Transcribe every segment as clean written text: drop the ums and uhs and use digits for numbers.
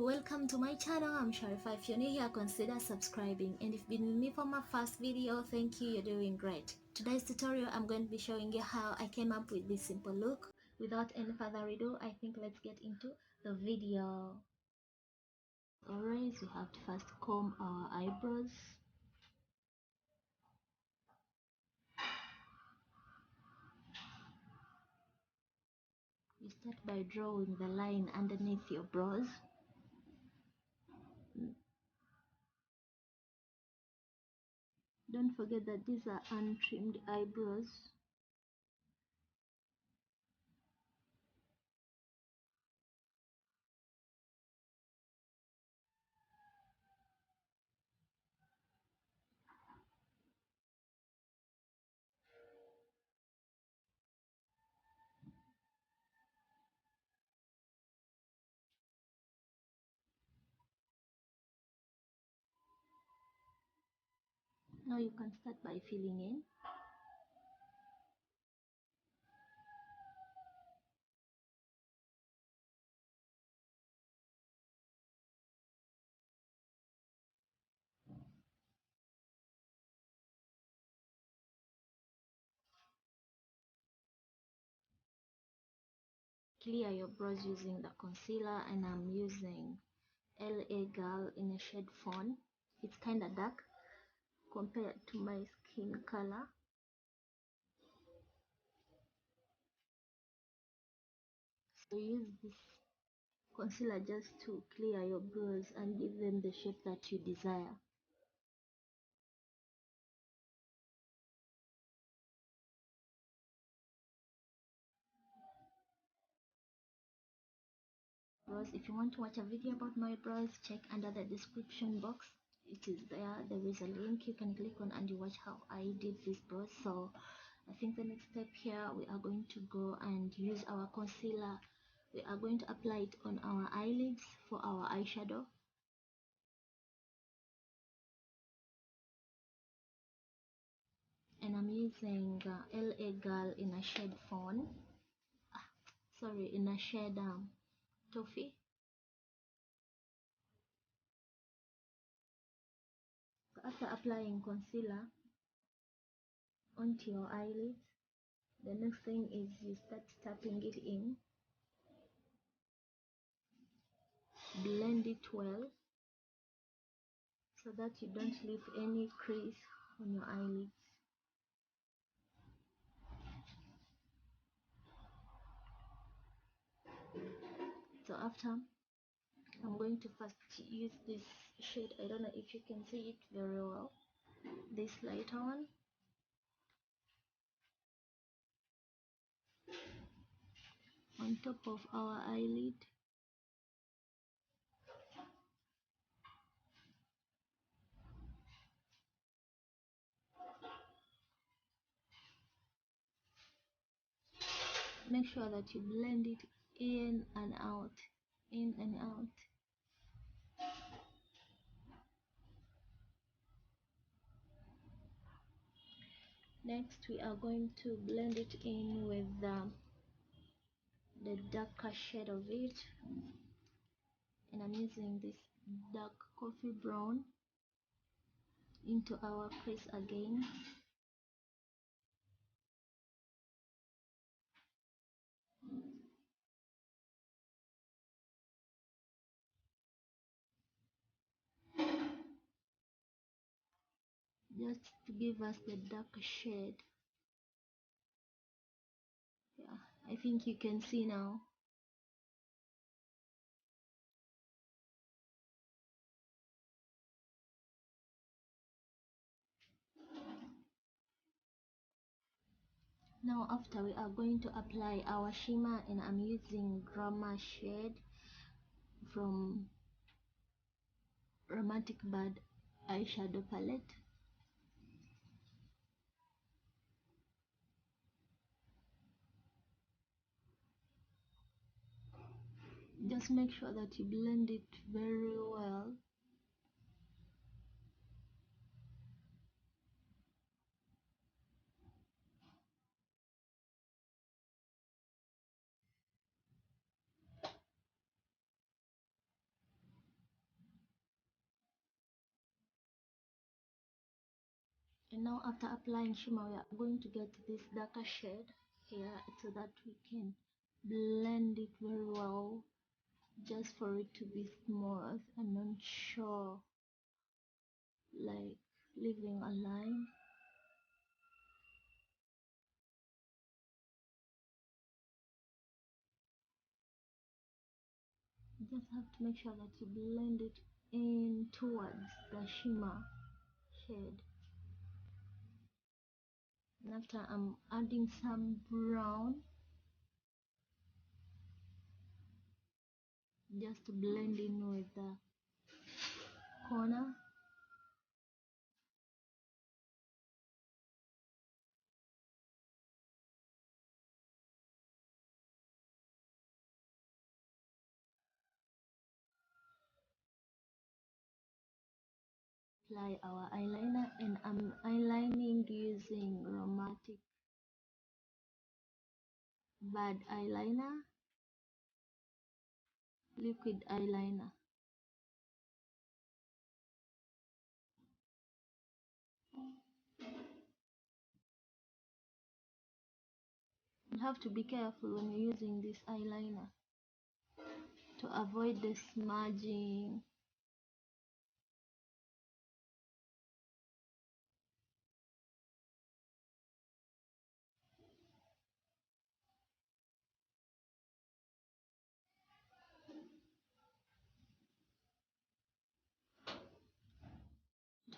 welcome to my channel. I'm Sharifah. If you're new here, consider subscribing, and if you've been with me for my first video, thank you, you're doing great. Today's tutorial, I'm going to be showing you how I came up with this simple look. Without any further ado, I think let's get into the video. Always, we have to first comb our eyebrows. You start by drawing the line underneath your brows. Don't forget that these are untrimmed eyebrows. Now you can start by filling in. Clear your brows using the concealer, and I'm using LA Girl in a shade Fawn. It's kind of dark compared to my skin color. So use this concealer just to clear your brows and give them the shape that you desire. Brows, if you want to watch a video about my brows, check under the description box. It is there. There is a link you can click on and you watch how I did this brows. So I think the next step here, we are going to go and use our concealer. We are going to apply it on our eyelids for our eyeshadow. And I'm using LA Girl in a shade Fawn. In a shade Toffee. So after applying concealer onto your eyelids, the next thing is you start tapping it in. Blend it well so that you don't leave any crease on your eyelids. So after, I'm going to first use this shade. I don't know if you can see it very well. This lighter one. On top of our eyelid. Make sure that you blend it in and out, in and out. Next, we are going to blend it in with the darker shade of it, and I'm using this dark coffee brown into our crease again. Just to give us the dark shade. Yeah, I think you can see now. Now after, we are going to apply our shimmer, and I'm using Glamour shade from Romantic Bad eyeshadow palette. Just make sure that you blend it very well. And now after applying shimmer, we are going to get this darker shade here so that we can blend it very well, just for it to be smooth and not show like leaving a line. You just have to make sure that you blend it in towards the shimmer shade. And after, I'm adding some brown just to blend in with the corner. Apply our eyeliner, and I'm eyelining using Chromatic Bad eyeliner, liquid eyeliner. You have to be careful when you're using this eyeliner to avoid the smudging.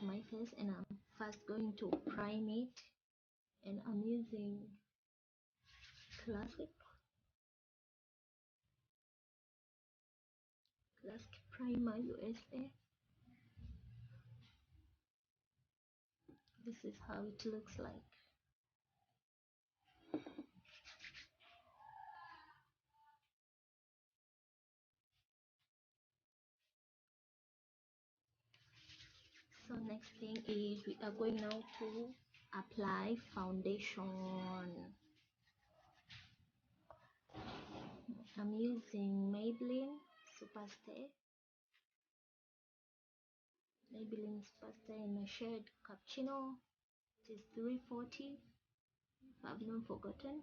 To my face, and I'm first going to prime it, and I'm using classic primer USA. This is how it looks like. So next thing is we are going now to apply foundation. I'm using Maybelline Superstay. Maybelline Superstay in the shade Cappuccino. It is 340. I've not forgotten.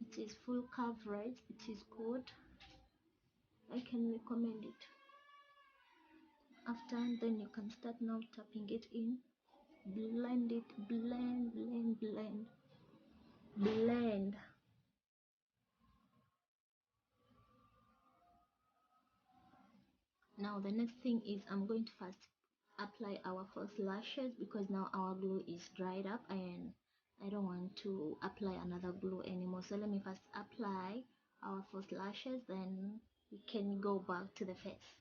It is full coverage. It is good. I can recommend it. After, then you can start now tapping it in. Blend it. Blend, blend, blend. Blend. Now the next thing is I'm going to first apply our false lashes, because now our glue is dried up and I don't want to apply another glue anymore. So let me first apply our false lashes, then we can go back to the face.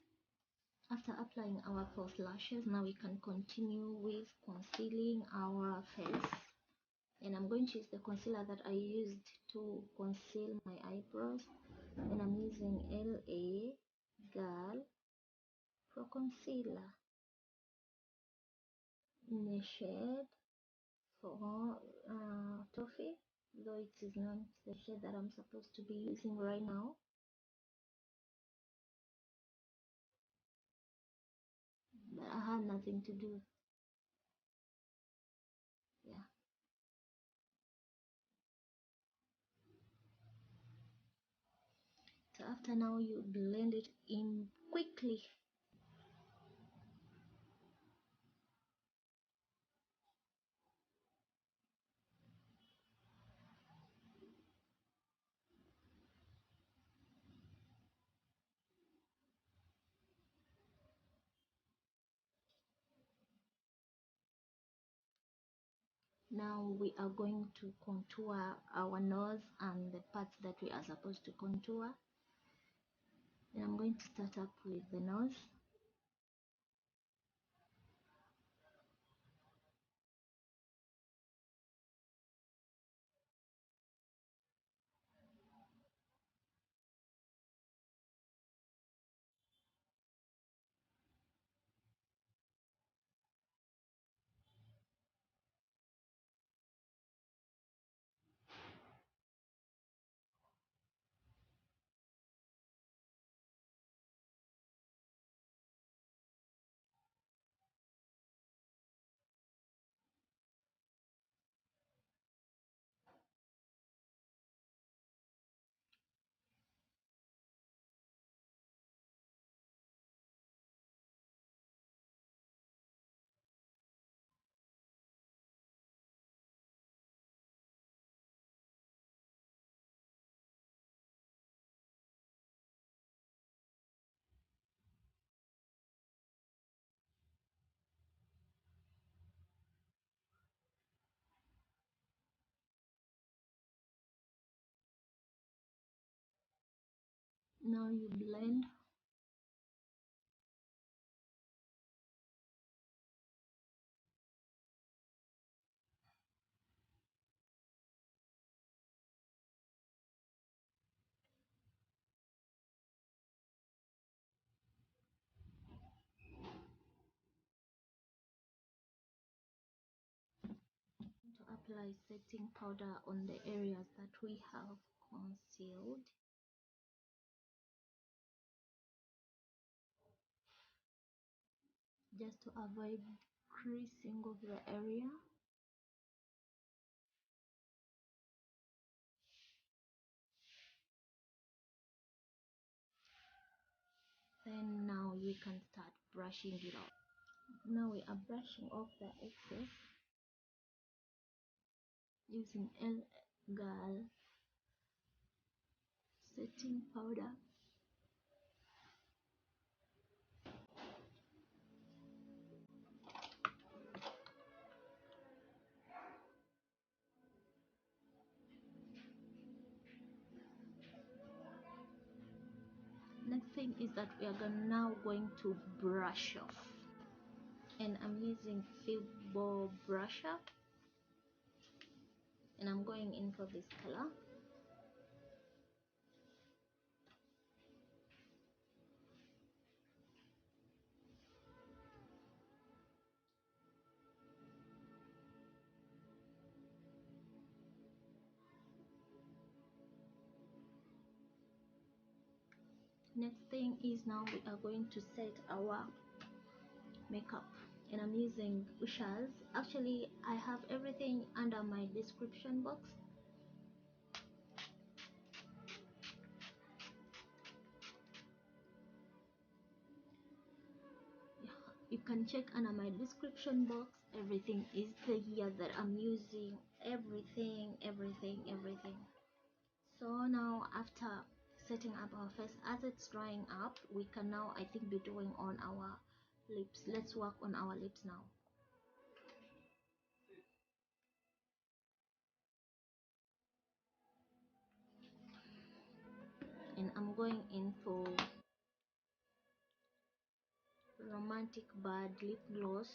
After applying our false lashes, now we can continue with concealing our face. And I'm going to use the concealer that I used to conceal my eyebrows, and I'm using LA Girl Pro Concealer in the shade for Toffee, though it is not the shade that I'm supposed to be using right now. But I had nothing to do. Yeah. So after, now you blend it in quickly. Now we are going to contour our nose and the parts that we are supposed to contour. And I'm going to start up with the nose. Now you blend. To apply setting powder on the areas that we have concealed. Just to avoid creasing of the area. Then now we can start brushing it off. Now we are brushing off the excess using Glazze setting powder. Next thing is that we are now going to brush off, and I'm using Febble Blusher, and I'm going in for this color. Next thing is now we are going to set our makeup, and I'm using USHAS. Actually, I have everything under my description box. You can check under my description box. Everything is here that I'm using. Everything. So now, after setting up our face, as it's drying up, we can now, I think, be doing on our lips. Let's work on our lips now. And I'm going in for Romantic Bad lip gloss.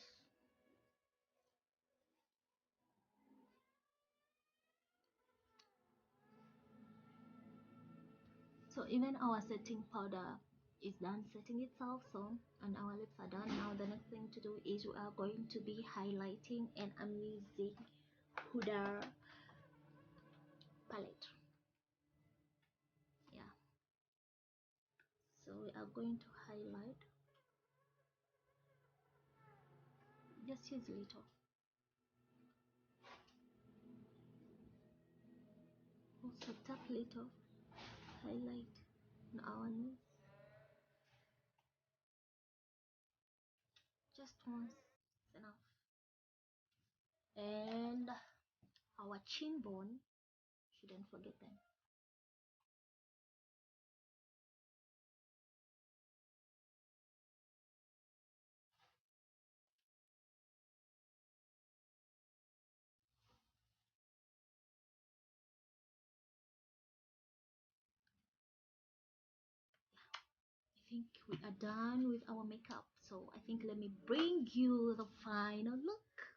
So even our setting powder is done setting itself, so, and our lips are done. Now the next thing to do is we are going to be highlighting, and I'm using Huda palette. Yeah, so we are going to highlight. Just use little. Also tap little, highlight on our nose. Just once is enough. And our chin bone, shouldn't forget them. I think we are done with our makeup, so I think let me bring you the final look.